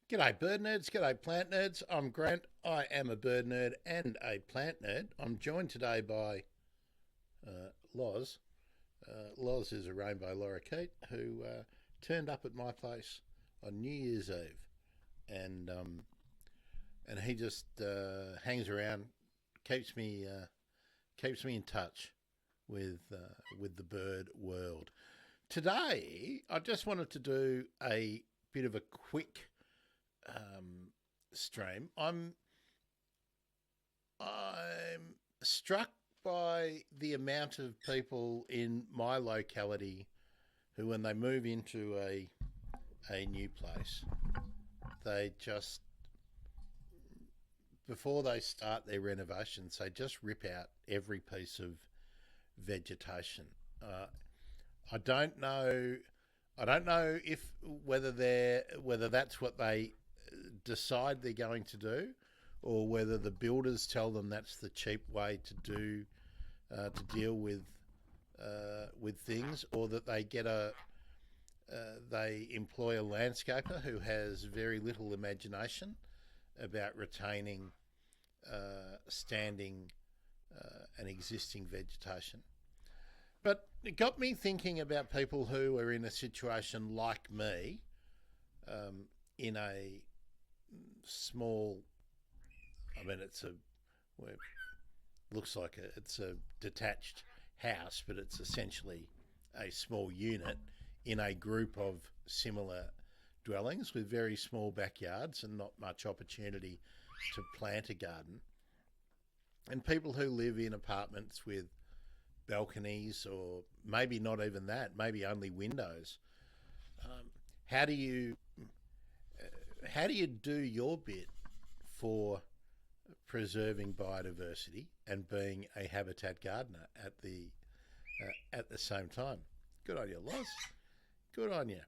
G'day bird nerds, g'day plant nerds. I'm Grant. I am a bird nerd and a plant nerd. I'm joined today by Loz. Loz is a rainbow lorikeet who turned up at my place on New Year's Eve, and he just hangs around, keeps me in touch with the bird world. Today, I just wanted to do a bit of a quick stream. I'm struck by the amount of people in my locality who, when they move into a new place, they just, before they start their renovations, they just rip out every piece of vegetation. I don't know. I don't know if whether that's what they decide they're going to do, or whether the builders tell them that's the cheap way to deal with things, or that they employ a landscaper who has very little imagination about retaining standing and existing vegetation. But it got me thinking about people who are in a situation like me, in a small, well, looks like it's a detached house, but it's essentially a small unit in a group of similar dwellings with very small backyards and not much opportunity to plant a garden. And people who live in apartments with balconies, or maybe not even that, maybe only windows. How do you do your bit for preserving biodiversity and being a habitat gardener at the same time? Good on you, Loz. Good on you.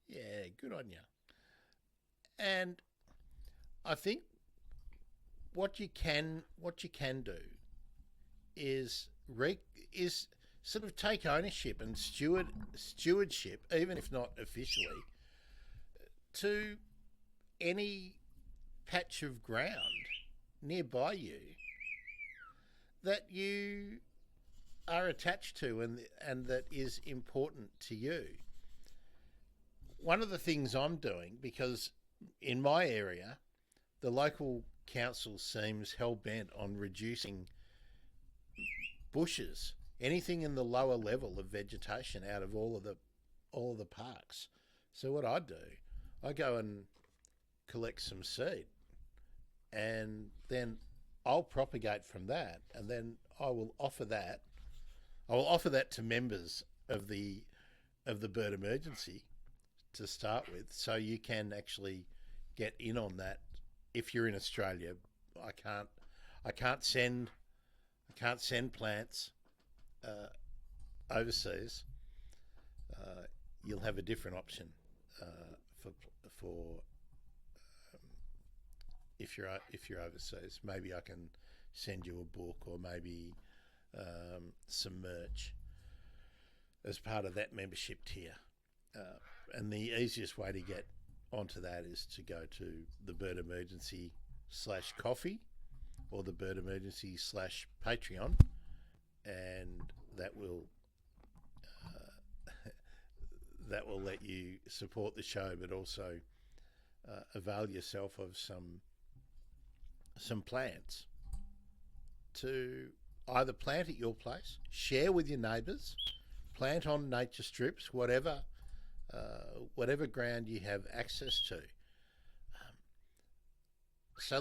Yeah, good on you. And I think what you can do is is sort of take ownership and stewardship, even if not officially, to any patch of ground nearby you that you are attached to and that is important to you. One of the things I'm doing, because in my area, the local council seems hell-bent on reducing bushes, anything in the lower level of vegetation, out of all of the parks. So what I do, I go and collect some seed, and then I'll propagate from that, and then I will offer that. I will offer that to members of the bird emergency to start with, so you can actually get in on that. If you're in Australia, I can't send plants overseas. You'll have a different option for if you're overseas. Maybe I can send you a book, or maybe some merch as part of that membership tier. And the easiest way to get onto that is to go to the Bird Emergency /coffee, or the Bird Emergency /Patreon, and that will let you support the show, but also avail yourself of some plants to either plant at your place, share with your neighbours, plant on nature strips, whatever ground you have access to. So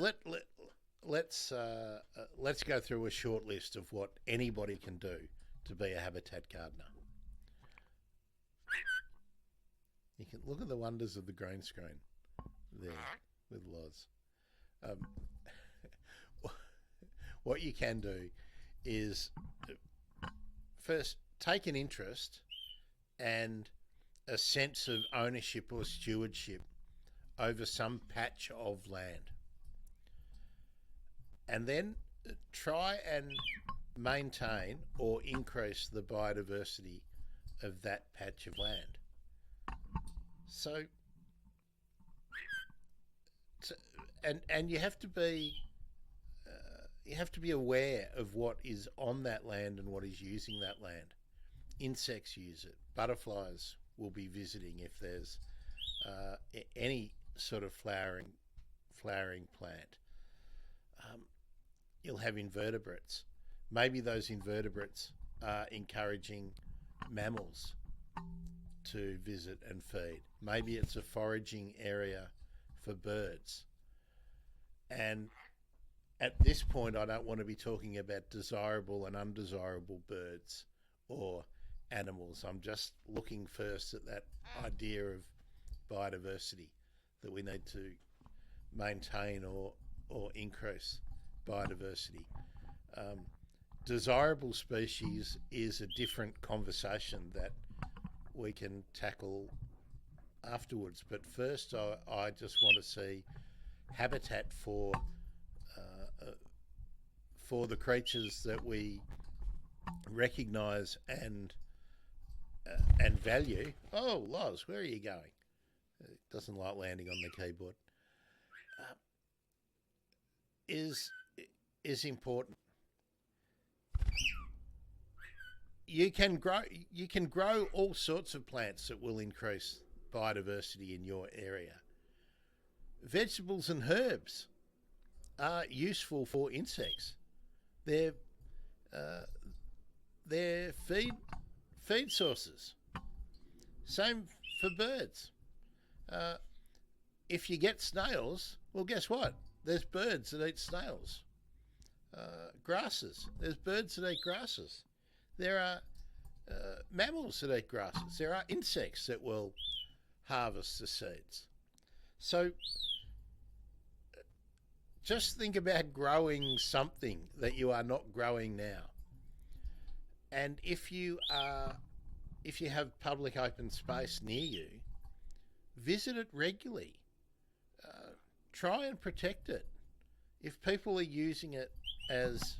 let's go through a short list of what anybody can do to be a habitat gardener. You can look at the wonders of the green screen there with Loz. What you can do is first take an interest and a sense of ownership or stewardship over some patch of land, and then try and maintain or increase the biodiversity of that patch of land. So and you have to be aware of what is on that land and what is using that land. Insects use it. Butterflies will be visiting if there's any sort of flowering plant. You'll have invertebrates. Maybe those invertebrates are encouraging mammals to visit and feed. Maybe it's a foraging area for birds. And at this point, I don't want to be talking about desirable and undesirable birds or animals. I'm just looking first at that idea of biodiversity, that we need to maintain or increase biodiversity. Desirable species is a different conversation that we can tackle afterwards. But first, I just want to see habitat for the creatures that we recognise and value. Oh, Loz, where are you going? It doesn't like landing on the keyboard. Is important. You can grow all sorts of plants that will increase biodiversity in your area. Vegetables and herbs are useful for insects. They're feed sources. Same for birds. If you get snails, well, guess what? There's birds that eat snails. Grasses. There's birds that eat grasses. There are mammals that eat grasses. There are insects that will harvest the seeds. So just think about growing something that you are not growing now. And if you have public open space near you, visit it regularly. Try and protect it. If people are using it as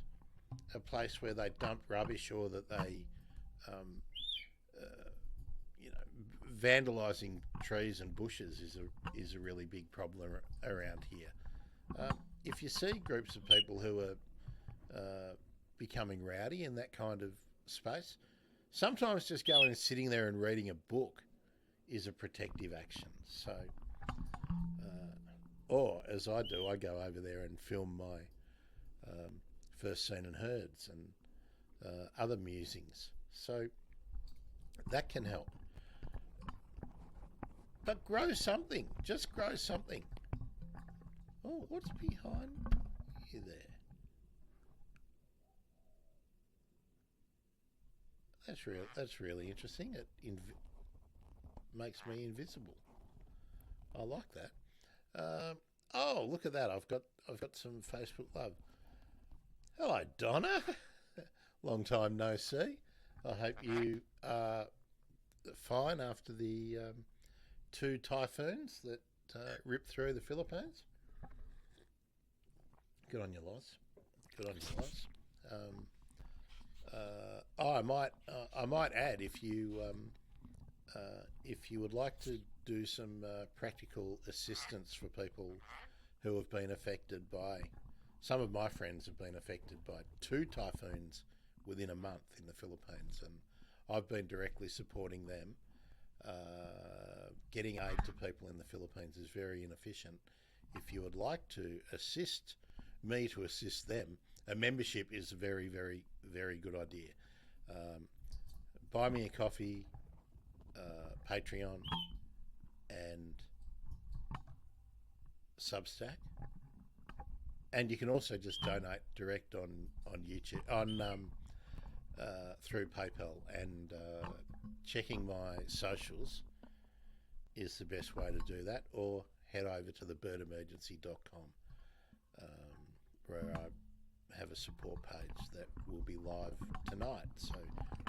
a place where they dump rubbish, or that they, vandalising trees and bushes is a really big problem around here. If you see groups of people who are becoming rowdy in that kind of space, sometimes just going and sitting there and reading a book is a protective action. So, or as I do, I go over there and film my first seen and heards and other musings. So that can help. But grow something. Just grow something. Oh, what's behind you there? That's really interesting. It makes me invisible. I like that. Oh, look at that! I've got some Facebook love. Hello, Donna. Long time no see. I hope you are fine after the 2 typhoons that ripped through the Philippines. Good on you, Loz. Good on you, Loz. I might add, if you would like to do some practical assistance for people who have been affected by, some of my friends have been affected by 2 typhoons within a month in the Philippines, and I've been directly supporting them. Getting aid to people in the Philippines is very inefficient. If you would like to assist me to assist them, a membership is a very, very, very good idea. Buy me a coffee, Patreon, and Substack. And you can also just donate direct on YouTube, through PayPal, and checking my socials is the best way to do that, or head over to thebirdemergency.com, where I have a support page that will be live tonight. So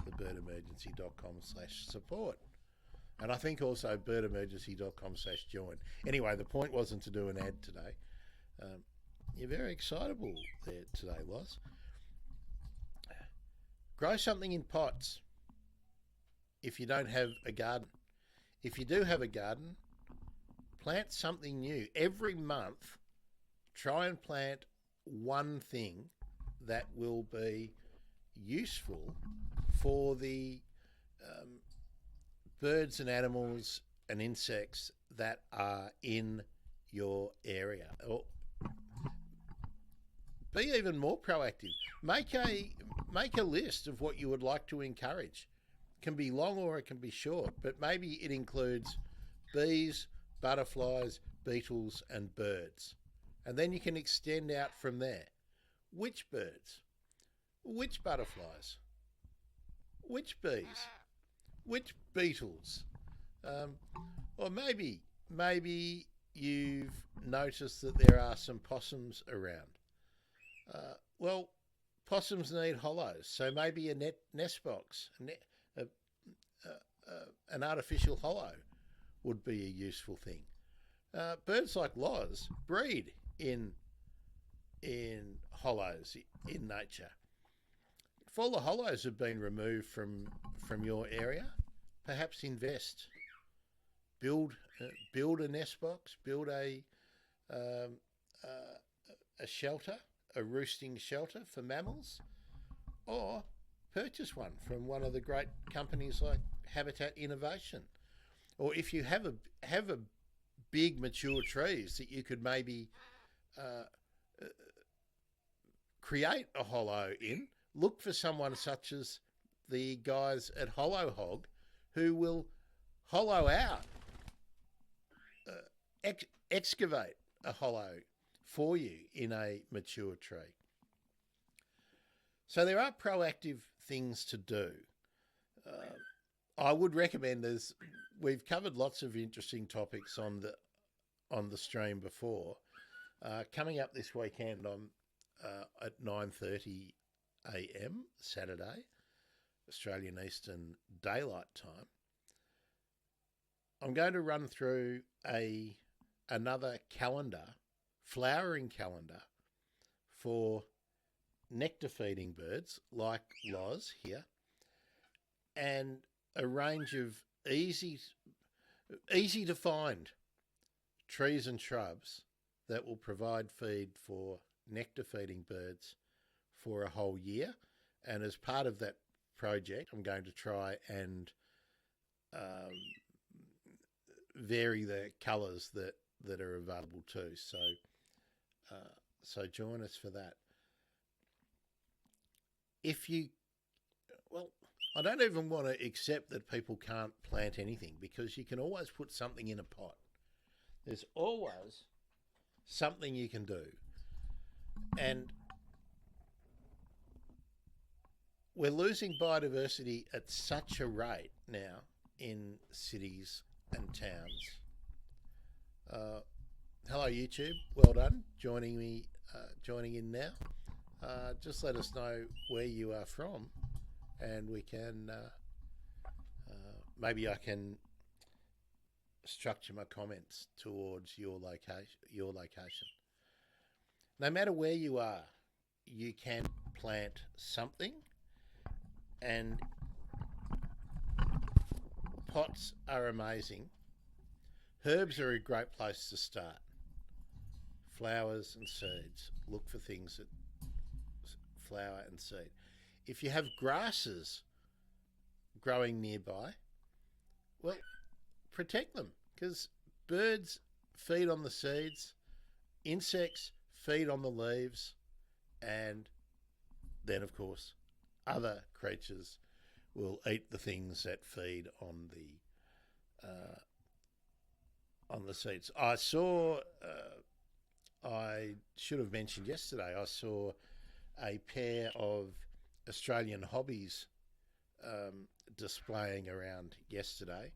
thebirdemergency.com/support. And I think also birdemergency.com/join. Anyway, the point wasn't to do an ad today. You're very excitable there today, Loz. Grow something in pots if you don't have a garden. If you do have a garden, plant something new. Every month try and plant one thing that will be useful for the birds and animals and insects that are in your area. Or be even more proactive. Make a list of what you would like to encourage. It can be long or it can be short, but maybe it includes bees, butterflies, beetles, and birds. And then you can extend out from there. Which birds? Which butterflies? Which bees? Which beetles? Or maybe you've noticed that there are some possums around. Well, possums need hollows, so maybe a nest box, an artificial hollow would be a useful thing. Birds like loz breed in hollows in nature. If all the hollows have been removed from your area, perhaps invest. Build a nest box. Build a shelter, a roosting shelter for mammals, or purchase one from one of the great companies like Habitat Innovation. Or if you have a big mature trees that you could maybe create a hollow in, look for someone such as the guys at Hollow Hog who will hollow out, excavate a hollow for you in a mature tree. So there are proactive things to do. I would recommend we've covered lots of interesting topics on the stream before. Coming up this weekend at 9:30 a.m. Saturday, Australian Eastern Daylight Time, I'm going to run through another calendar, flowering calendar for nectar feeding birds like loz here, and a range of easy to find trees and shrubs that will provide feed for nectar feeding birds for a whole year. And as part of that project, I'm going to try and vary the colours that are available too. So join us for that. I don't even want to accept that people can't plant anything, because you can always put something in a pot. There's always something you can do. And we're losing biodiversity at such a rate now in cities and towns. Hello YouTube, well done joining in now. Just let us know where you are from, and we can maybe I can structure my comments towards your location. No matter where you are, you can plant something, and pots are amazing. Herbs are a great place to start. Flowers and seeds. Look for things that flower and seed. If you have grasses growing nearby, well, protect them, because birds feed on the seeds, insects feed on the leaves, and then of course other creatures will eat the things that feed on the seeds. I should have mentioned yesterday, I saw a pair of Australian hobbies displaying around yesterday,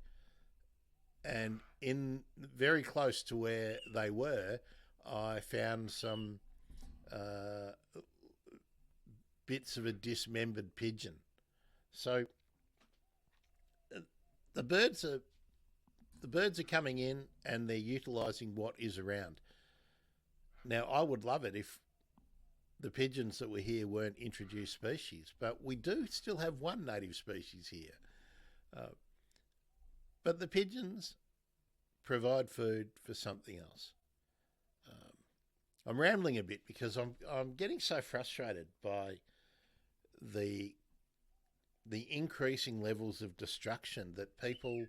and in very close to where they were, I found some bits of a dismembered pigeon. So the birds are coming in and they're utilising what is around. Now, I would love it if the pigeons that were here weren't introduced species, but we do still have one native species here. But the pigeons provide food for something else. I'm rambling a bit because I'm getting so frustrated by the the increasing levels of destruction that people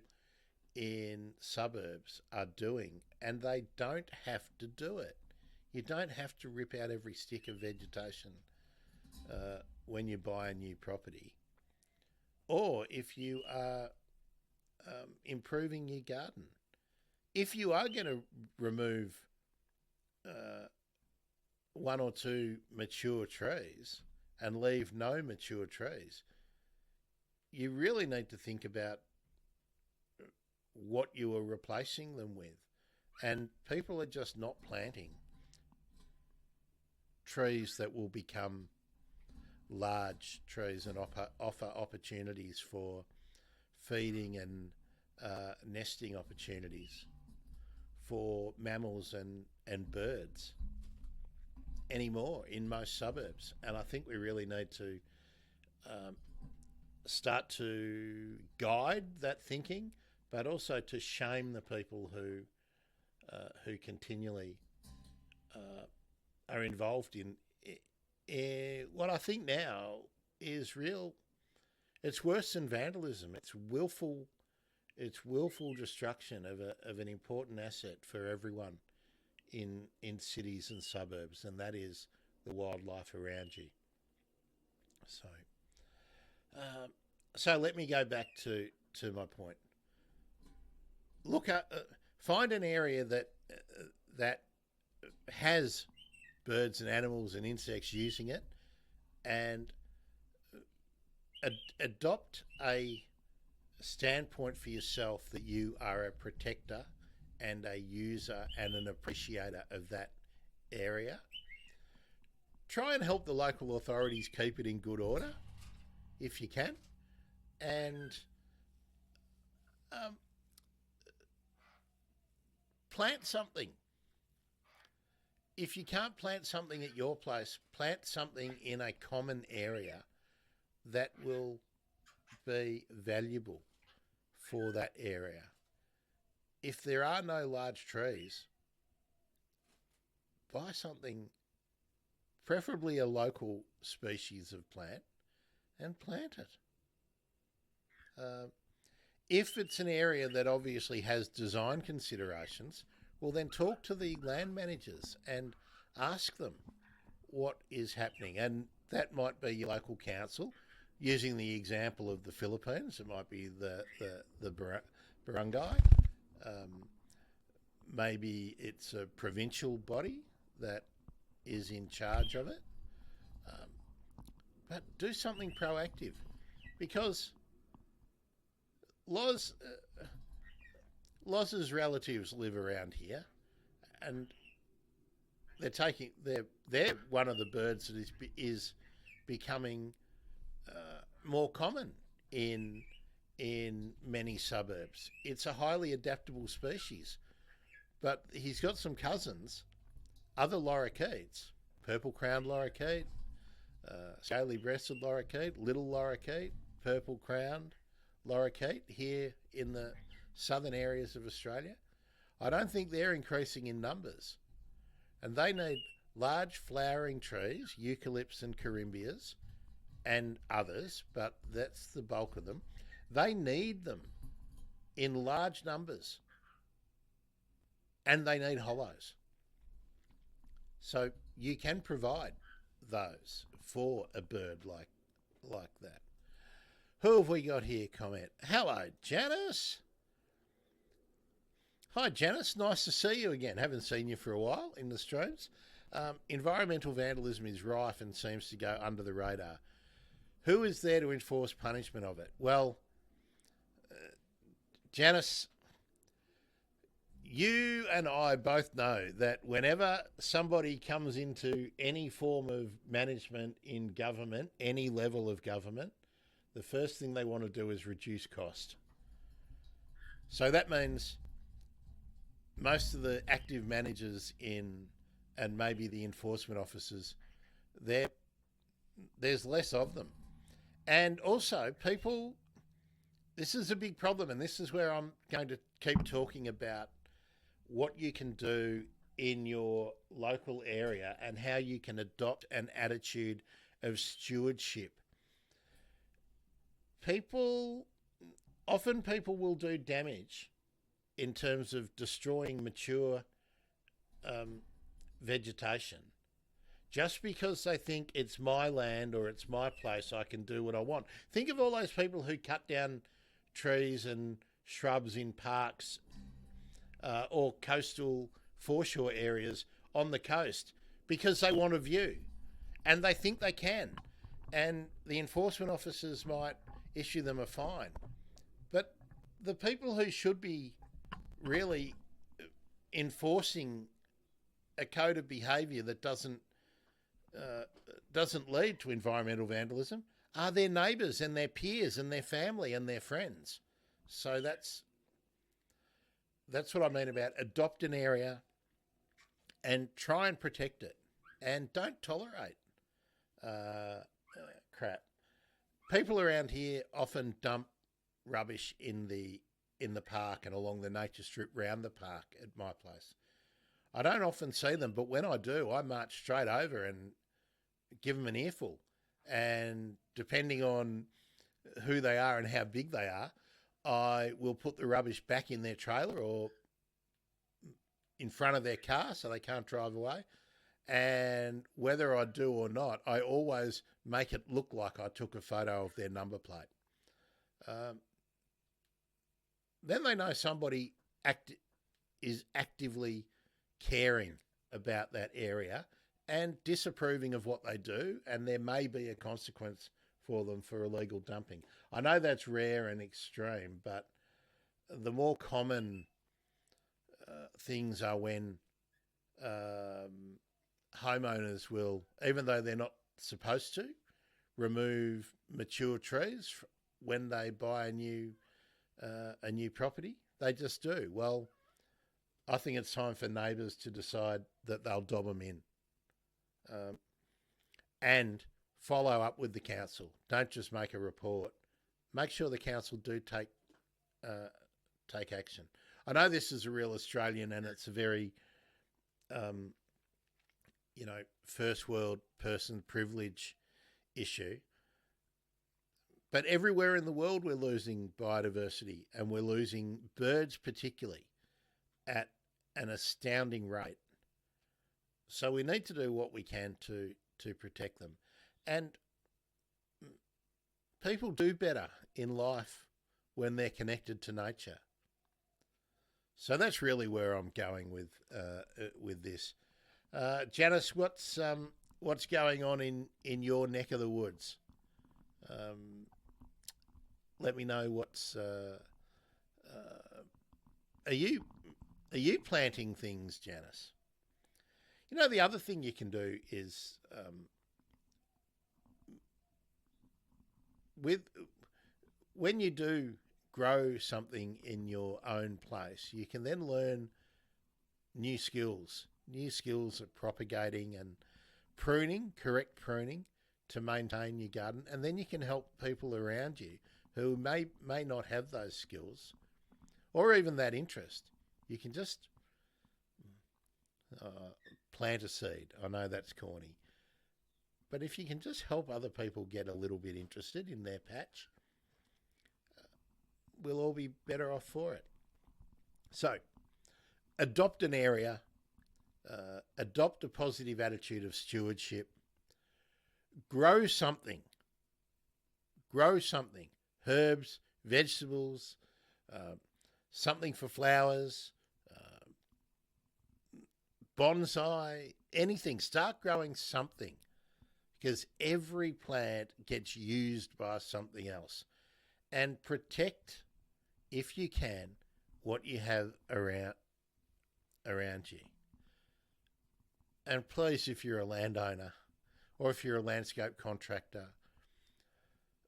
in suburbs are doing, and they don't have to do it. You don't have to rip out every stick of vegetation when you buy a new property, or if you are improving your garden. If you are going to remove uh, one or two mature trees and leave no mature trees, you really need to think about what you are replacing them with. And people are just not planting trees that will become large trees and offer opportunities for feeding and nesting opportunities for mammals and birds anymore in most suburbs. And I think we really need to um, start to guide that thinking, but also to shame the people who continually are involved in what I think now is real. It's worse than vandalism. It's willful destruction of an important asset for everyone in cities and suburbs, and that is the wildlife around you. So, um, so let me go back to my point. Look at find an area that has birds and animals and insects using it, and adopt a standpoint for yourself that you are a protector and a user and an appreciator of that area. Try and help the local authorities keep it in good order if you can, and um, plant something. If you can't plant something at your place, plant something in a common area that will be valuable for that area. If there are no large trees, buy something, preferably a local species of plant, and plant it. Uh, if it's an area that obviously has design considerations, well, then talk to the land managers and ask them what is happening. And that might be your local council. Using the example of the Philippines, it might be the barangay. Um, Maybe it's a provincial body that is in charge of it. Um, but do something proactive, because Loz, Loz's relatives live around here, and they're one of the birds that is becoming more common in many suburbs. It's a highly adaptable species, but he's got some cousins, other lorikeets, purple-crowned lorikeet, scaly-breasted lorikeet, little lorikeet, purple-crowned lorikeet here in the southern areas of Australia. I don't think they're increasing in numbers, and they need large flowering trees, eucalypts and corymbias, and others, but that's the bulk of them. They need them in large numbers, and they need hollows. So you can provide those for a bird like that. Who have we got here? Comment. Hello, Janice. Hi, Janice. Nice to see you again. Haven't seen you for a while in the streams. Environmental vandalism is rife and seems to go under the radar. Who is there to enforce punishment of it? Well, Janice, you and I both know that whenever somebody comes into any form of management in government, any level of government, the first thing they want to do is reduce cost. So that means most of the active managers and maybe the enforcement officers, there's less of them. And also, people, this is a big problem, and this is where I'm going to keep talking about what you can do in your local area and how you can adopt an attitude of stewardship. People Often people will do damage in terms of destroying mature um, vegetation just because they think it's my land or it's my place, I can do what I want. Think of all those people who cut down trees and shrubs in parks or coastal foreshore areas on the coast because they want a view and they think they can. And the enforcement officers might issue them a fine. But the people who should be really enforcing a code of behaviour that uh, doesn't lead to environmental vandalism are their neighbours and their peers and their family and their friends. So that's what I mean about adopt an area and try and protect it, and don't tolerate crap. People around here often dump rubbish in the park and along the nature strip round the park at my place. I don't often see them, but when I do, I march straight over and give them an earful. And depending on who they are and how big they are, I will put the rubbish back in their trailer or in front of their car so they can't drive away. And whether I do or not, I always make it look like I took a photo of their number plate. Then they know somebody is actively caring about that area and disapproving of what they do, and there may be a consequence for them for illegal dumping. I know that's rare and extreme, but the more common things are when homeowners will, even though they're not supposed to, remove mature trees when they buy a new property. They just do. Well, I think it's time for neighbours to decide that they'll dob them in, and follow up with the council. Don't just make a report. Make sure the council do take action. I know this is a real Australian and it's a very, first world person privilege issue. But everywhere in the world we're losing biodiversity, and we're losing birds particularly at an astounding rate. So we need to do what we can to protect them. And people do better in life when they're connected to nature. So that's really where I'm going with this. Janice, what's going on in your neck of the woods? Let me know what's. Are you planting things, Janice? You know, the other thing you can do is when you do grow something in your own place, you can then learn new skills of propagating and pruning, correct pruning to maintain your garden, and then you can help people around you who may not have those skills or even that interest. You can just plant a seed. I know that's corny, but if you can just help other people get a little bit interested in their patch, we'll all be better off for it. So, adopt an area, adopt a positive attitude of stewardship, grow something, herbs, vegetables, something for flowers, bonsai, anything. Start growing something, because every plant gets used by something else. And protect, if you can, what you have around you. And please, if you're a landowner, or if you're a landscape contractor,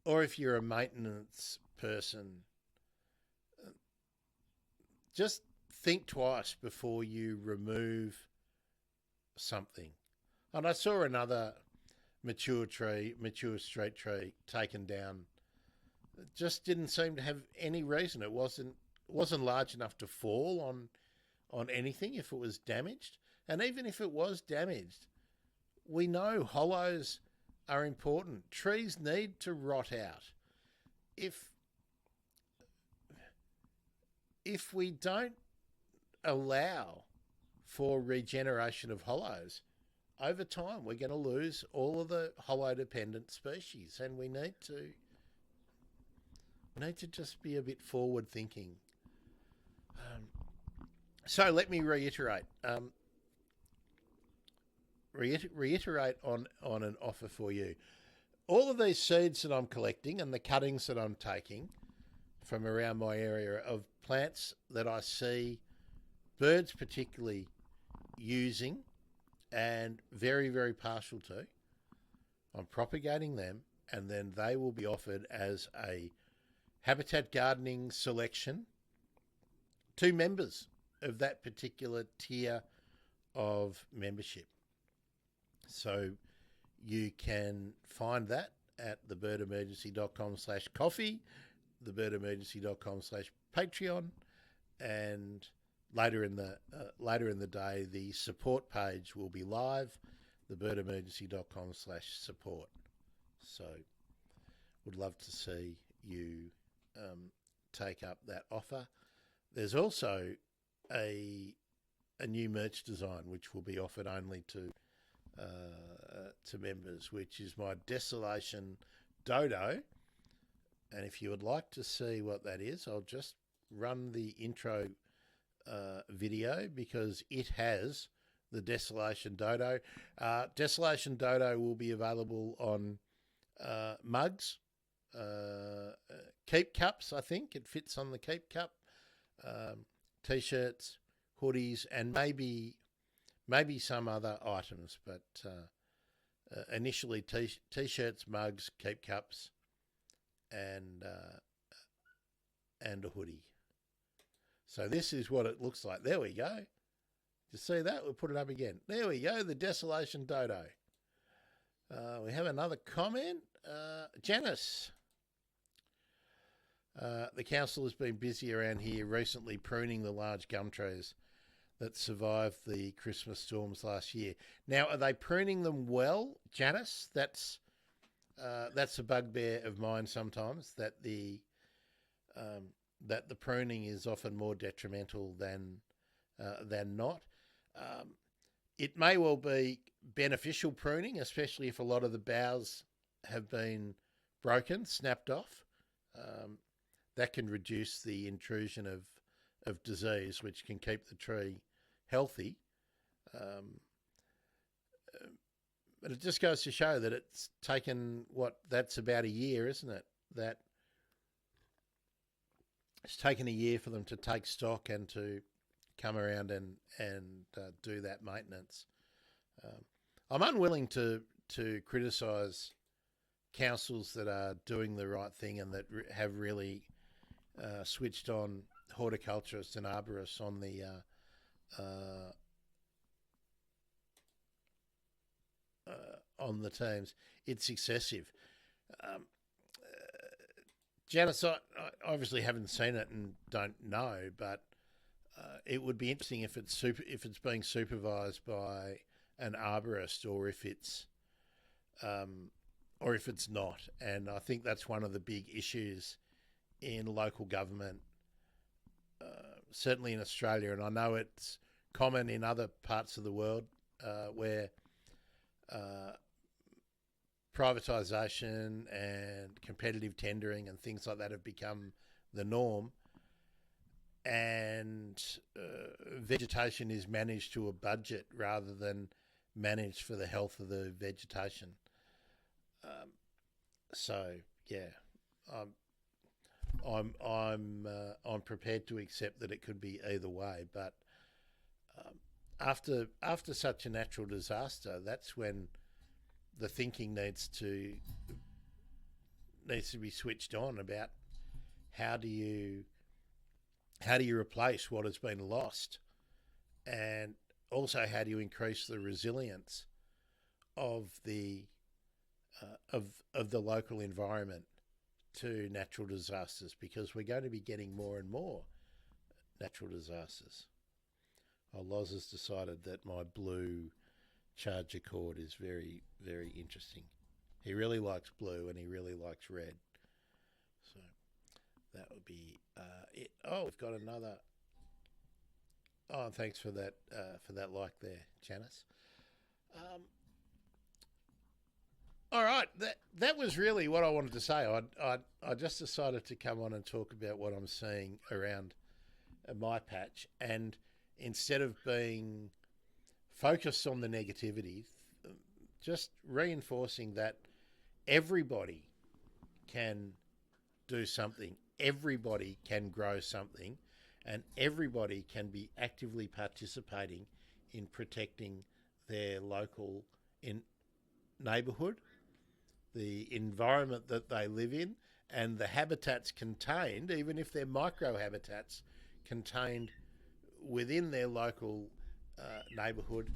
or if you're a maintenance person, just think twice before you remove something. And I saw another mature street tree taken down. It just didn't seem to have any reason. It wasn't large enough to fall on anything if it was damaged. And even if it was damaged, we know hollows are important. Trees need to rot out. If we don't allow for regeneration of hollows, over time we're going to lose all of the hollow dependent species, and we need to just be a bit forward thinking. So let me reiterate. Reiterate on an offer for you. All of these seeds that I'm collecting and the cuttings that I'm taking from around my area of plants that I see birds particularly using and very, very partial to, I'm propagating them, and then they will be offered as a habitat gardening selection to members of that particular tier of membership. So you can find that at thebirdemergency.com/coffee, thebirdemergency.com/Patreon, and later in the day, the support page will be live, thebirdemergency.com/support. So would love to see you take up that offer. There's also a new merch design which will be offered only to members, which is my Desolation Dodo. And if you would like to see what that is, I'll just run the intro video, because it has the Desolation Dodo. Desolation Dodo will be available on mugs, keep cups. I think it fits on the keep cup, t-shirts, hoodies, and maybe some other items, but initially t-shirts, mugs, keep cups, and a hoodie. So this is what it looks like. There we go. You see that? We'll put it up again. There we go, the Desolation Dodo. We have another comment. Janice. The council has been busy around here recently pruning the large gum trees that survived the Christmas storms last year. Now, are they pruning them well, Janice? That's a bugbear of mine sometimes, that the pruning is often more detrimental than not. It may well be beneficial pruning, especially if a lot of the boughs have been broken, snapped off. That can reduce the intrusion of disease, which can keep the tree healthy. But it just goes to show that it's taken, that's about a year, isn't it? That it's taken a year for them to take stock and to come around and do that maintenance. I'm unwilling to criticise councils that are doing the right thing and that have really switched on horticulturists and arborists on the teams. It's excessive. Janice, I obviously haven't seen it and don't know, but it would be interesting if it's being supervised by an arborist, or if it's not. And I think that's one of the big issues in local government, certainly in Australia, and I know it's common in other parts of the world where privatisation and competitive tendering and things like that have become the norm, and vegetation is managed to a budget rather than managed for the health of the vegetation. So yeah, I'm prepared to accept that it could be either way, but after such a natural disaster, that's when the thinking needs to be switched on about how do you replace what has been lost, and also how do you increase the resilience of the local environment to natural disasters, because we're going to be getting more and more natural disasters. Oh, Loz has decided that my blue charger cord is very, very interesting. He really likes blue and he really likes red. So that would be it. Oh, we've got another. Oh, thanks for that like there, Janice. Um, all right, that was really what I wanted to say. I just decided to come on and talk about what I'm seeing around my patch, and instead of being focused on the negativity, just reinforcing that everybody can do something, everybody can grow something, and everybody can be actively participating in protecting their local in neighbourhood, the environment that they live in, and the habitats contained, even if they're micro habitats, contained within their local neighbourhood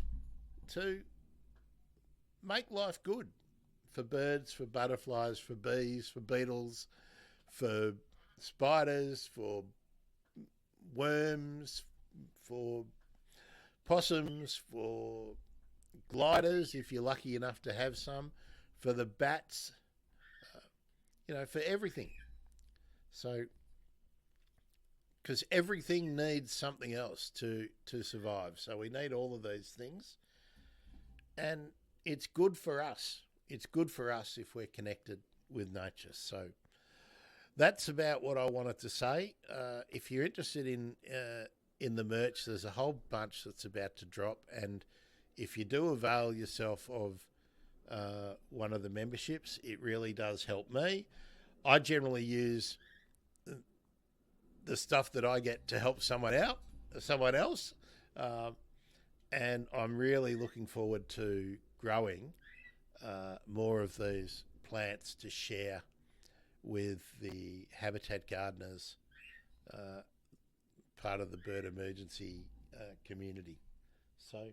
to make life good for birds, for butterflies, for bees, for beetles, for spiders, for worms, for possums, for gliders, if you're lucky enough to have some, for the bats, for everything. So, because everything needs something else to survive. So we need all of these things. And it's good for us. It's good for us if we're connected with nature. So that's about what I wanted to say. If you're interested in the merch, there's a whole bunch that's about to drop. And if you do avail yourself of one of the memberships, it really does help me. I generally use the stuff that I get to help someone else. And I'm really looking forward to growing more of these plants to share with the Habitat Gardeners, part of the bird emergency community. So,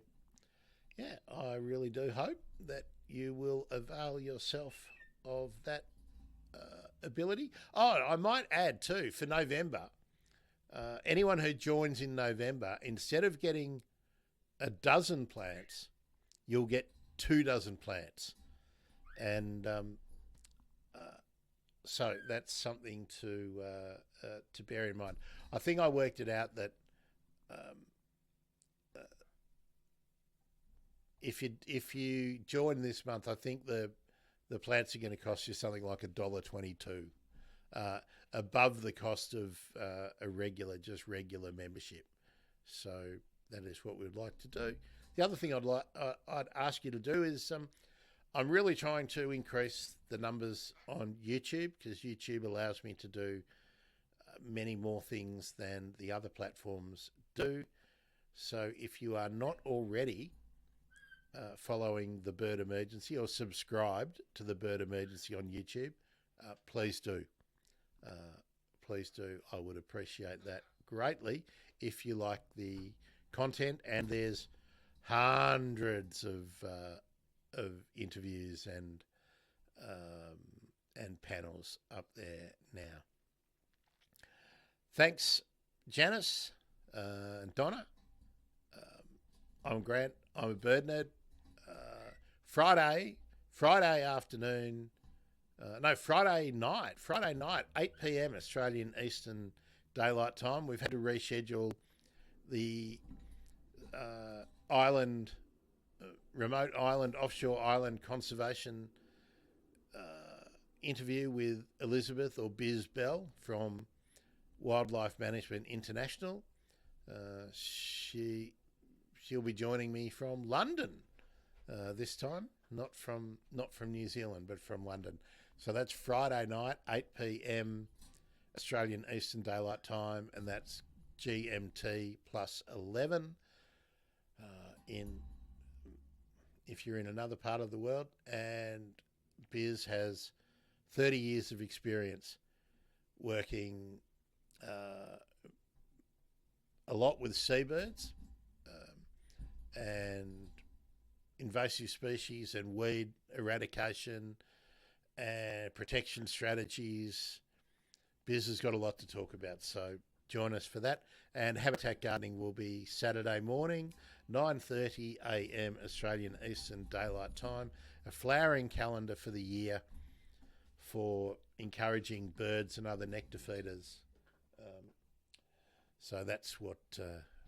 yeah, I really do hope that you will avail yourself of that ability. Oh, I might add too, for November, anyone who joins in November, instead of getting a dozen plants, you'll get 2 dozen plants. And so that's something to bear in mind. I think I worked it out that if you join this month, I think the plants are going to cost you something like $1.22, above the cost of a regular membership. So that is what we'd like to do. The other thing I'd ask you to do is I'm really trying to increase the numbers on YouTube, because YouTube allows me to do many more things than the other platforms do. So if you are not already following the Bird Emergency or subscribed to the Bird Emergency on YouTube, please do. Please do. I would appreciate that greatly if you like the content. And there's hundreds of interviews and panels up there now. Thanks, Janice and Donna. I'm Grant. I'm a bird nerd. Friday afternoon. Friday night, 8 p.m. Australian Eastern Daylight Time. We've had to reschedule the remote island, offshore island conservation interview with Elizabeth, or Biz Bell, from Wildlife Management International. She'll be joining me from London this time, not from New Zealand, but from London. So that's Friday night, 8 p.m. Australian Eastern Daylight Time, and that's GMT plus 11 if you're in another part of the world. And Biz has 30 years of experience working a lot with seabirds and invasive species and weed eradication and protection strategies. Biz has got a lot to talk about. So join us for that. And Habitat Gardening will be Saturday morning, 9:30 a.m. Australian Eastern Daylight Time. A flowering calendar for the year for encouraging birds and other nectar feeders. So that's what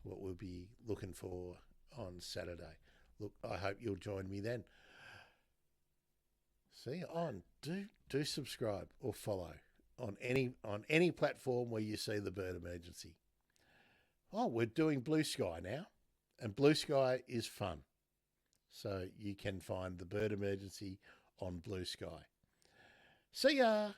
we'll be looking for on Saturday. Look, I hope you'll join me then. See you on. Do subscribe or follow on any platform where you see the Bird Emergency. Oh, we're doing Blue Sky now, and Blue Sky is fun. So you can find the Bird Emergency on Blue Sky. See ya.